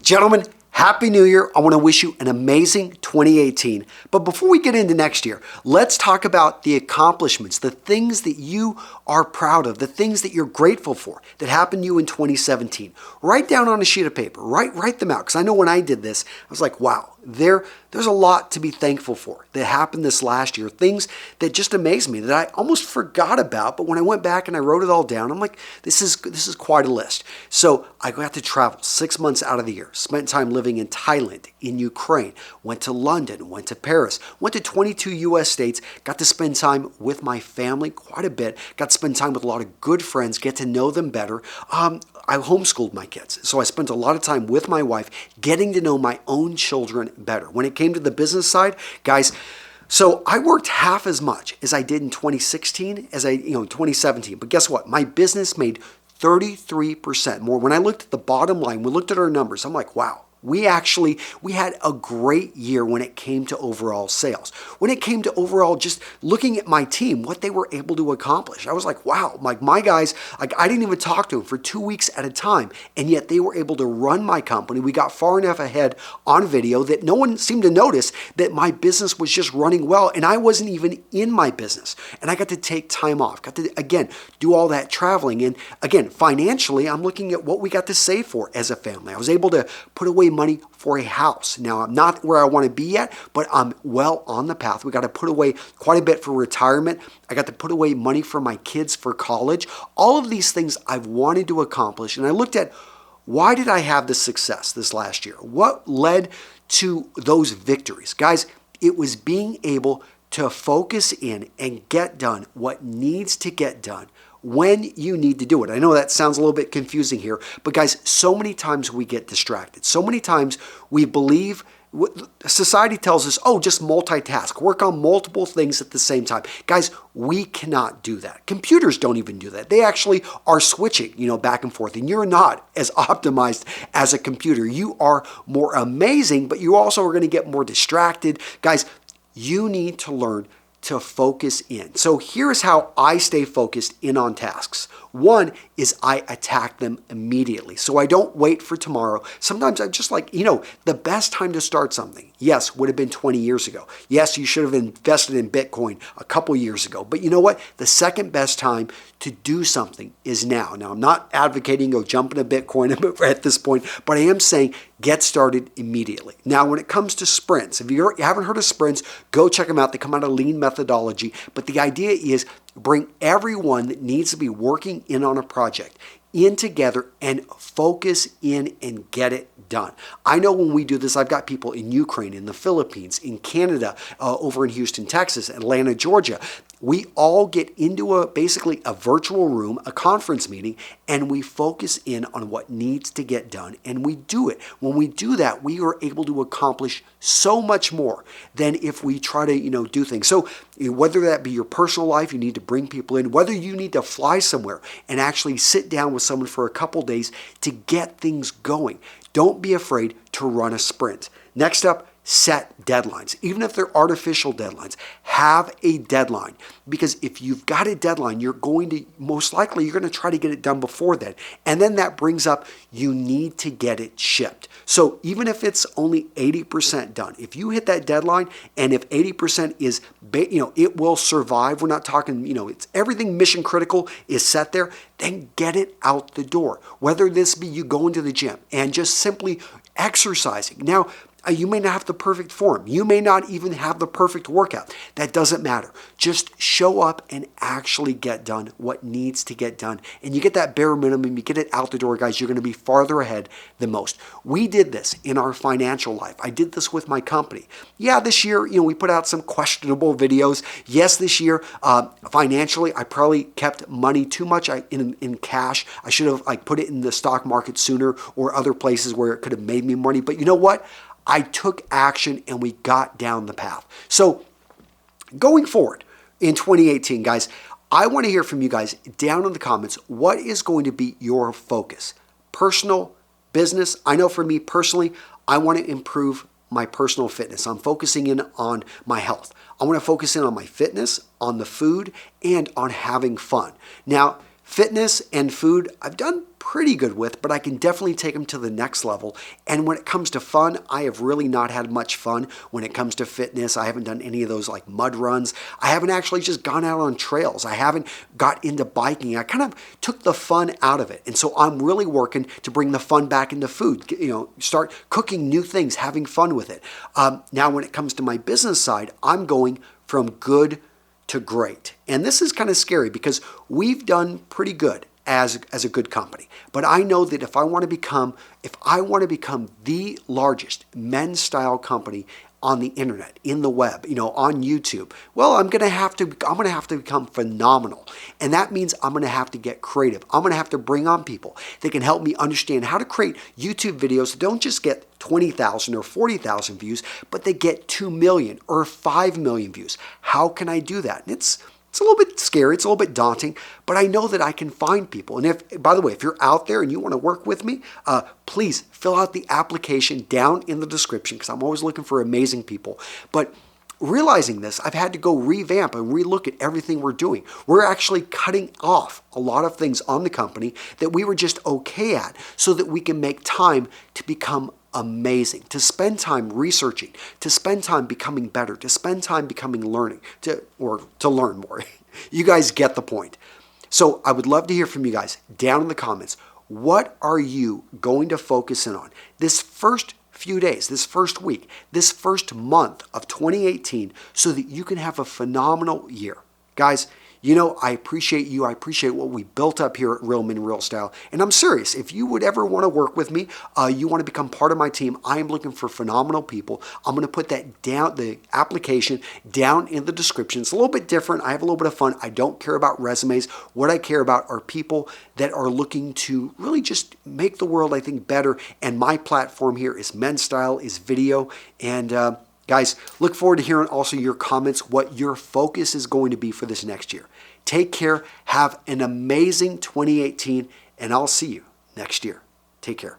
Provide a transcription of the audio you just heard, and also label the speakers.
Speaker 1: Gentlemen, Happy New Year. I want to wish you an amazing 2018. But before we get into next year, let's talk about the accomplishments, the things that you are proud of, the things that you're grateful for that happened to you in 2017. Write down on a sheet of paper. Write them out. Because I know when I did this, I was like, wow, there's a lot to be thankful for that happened this last year. Things that just amazed me that I almost forgot about. But when I went back and I wrote it all down, I'm like, this is quite a list. So I got to travel 6 months out of the year, spent time living in Thailand, in Ukraine, went to London, went to Paris, went to 22 US states, got to spend time with my family quite a bit, got to spend time with a lot of good friends, get to know them better. I homeschooled my kids, so I spent a lot of time with my wife getting to know my own children better. When it came to the business side, guys, so I worked half as much as I did in 2016 as in 2017. But guess what? My business made 33% more. When I looked at the bottom line, we looked at our numbers, I'm like, wow. We had a great year when it came to overall sales. When it came to overall just looking at my team, what they were able to accomplish. I was like, wow, my guys, I didn't even talk to them for 2 weeks at a time, and yet they were able to run my company. We got far enough ahead on video that no one seemed to notice that my business was just running well, and I wasn't even in my business. And I got to take time off, got to, again, do all that traveling. And again, financially, I'm looking at what we got to save for as a family. I was able to put away money for a house. Now, I'm not where I want to be yet, but I'm well on the path. We got to put away quite a bit for retirement. I got to put away money for my kids for college. All of these things I've wanted to accomplish. And I looked at, why did I have this success this last year? What led to those victories? Guys, it was being able to focus in and get done what needs to get done when you need to do it. I know that sounds a little bit confusing here, but guys, so many times we get distracted. So many times we believe, society tells us, oh, just multitask, work on multiple things at the same time. Guys, we cannot do that. Computers don't even do that. They actually are switching, back and forth, and you're not as optimized as a computer. You are more amazing, but you also are going to get more distracted. Guys, you need to learn to focus in. So here's how I stay focused in on tasks. One is I attack them immediately. So I don't wait for tomorrow. Sometimes I just the best time to start something, yes, would have been 20 years ago. Yes, you should have invested in Bitcoin a couple years ago. But you know what? The second best time to do something is now. Now, I'm not advocating go jump into Bitcoin at this point, but I am saying get started immediately. Now, when it comes to sprints, if you haven't heard of sprints, go check them out. They come out of lean methodology. But the idea is bring everyone that needs to be working in on a project in together and focus in and get it done. I know when we do this, I've got people in Ukraine, in the Philippines, in Canada, over in Houston, Texas, Atlanta, Georgia. We all get into basically a virtual room, a conference meeting, and we focus in on what needs to get done, and we do it. When we do that, we are able to accomplish so much more than if we try to, do things. So whether that be your personal life, you need to bring people in, whether you need to fly somewhere and actually sit down with someone for a couple days to get things going. Don't be afraid to run a sprint. Next up, set deadlines. Even if they're artificial deadlines, have a deadline. Because if you've got a deadline, you're going to try to get it done before then. And then that brings up, you need to get it shipped. So even if it's only 80% done, if you hit that deadline and if 80% is, it will survive. We're not talking, it's everything mission critical is set there, then get it out the door. Whether this be you going to the gym and just simply exercising. Now, you may not have the perfect form. You may not even have the perfect workout. That doesn't matter. Just show up and actually get done what needs to get done. And you get that bare minimum, you get it out the door, guys, you're going to be farther ahead than most. We did this in our financial life. I did this with my company. Yeah, this year, we put out some questionable videos. Yes, this year, financially, I probably kept money too much in cash. I should have put it in the stock market sooner or other places where it could have made me money. But you know what? I took action and we got down the path. So going forward in 2018, guys, I want to hear from you guys down in the comments. What is going to be your focus? Personal, business? I know for me personally, I want to improve my personal fitness. I'm focusing in on my health. I want to focus in on my fitness, on the food, and on having fun. Now, Fitness and food, I've done pretty good with, but I can definitely take them to the next level. And when it comes to fun, I have really not had much fun when it comes to fitness. I haven't done any of those like mud runs. I haven't actually just gone out on trails. I haven't got into biking. I kind of took the fun out of it. And so I'm really working to bring the fun back into food, start cooking new things, having fun with it. Now, when it comes to my business side, I'm going from good to great. And this is kind of scary because we've done pretty good as a good company. But I know that if I want to become the largest men's style company on the internet, in the web, on YouTube, well, I'm going to have to become phenomenal. And that means I'm going to have to get creative. I'm going to have to bring on people that can help me understand how to create YouTube videos that don't just get 20,000 or 40,000 views, but they get 2 million or 5 million views. How can I do that? And it's a little bit scary, it's a little bit daunting, but I know that I can find people. And by the way, if you're out there and you want to work with me, please fill out the application down in the description because I'm always looking for amazing people. But realizing this, I've had to go revamp and relook at everything we're doing. We're actually cutting off a lot of things on the company that we were just okay at so that we can make time to become amazing, to spend time researching, to spend time becoming better, to spend time becoming learning, to learn more. You guys get the point. So I would love to hear from you guys down in the comments. What are you going to focus in on this first few days, this first week, this first month of 2018 so that you can have a phenomenal year? Guys, I appreciate you. I appreciate what we built up here at Real Men Real Style. And I'm serious. If you would ever want to work with me, you want to become part of my team, I am looking for phenomenal people. I'm going to put that down, the application down in the description. It's a little bit different. I have a little bit of fun. I don't care about resumes. What I care about are people that are looking to really just make the world, I think, better. And my platform here is Men's Style, is video. And guys, look forward to hearing also your comments, what your focus is going to be for this next year. Take care. Have an amazing 2018, and I'll see you next year. Take care.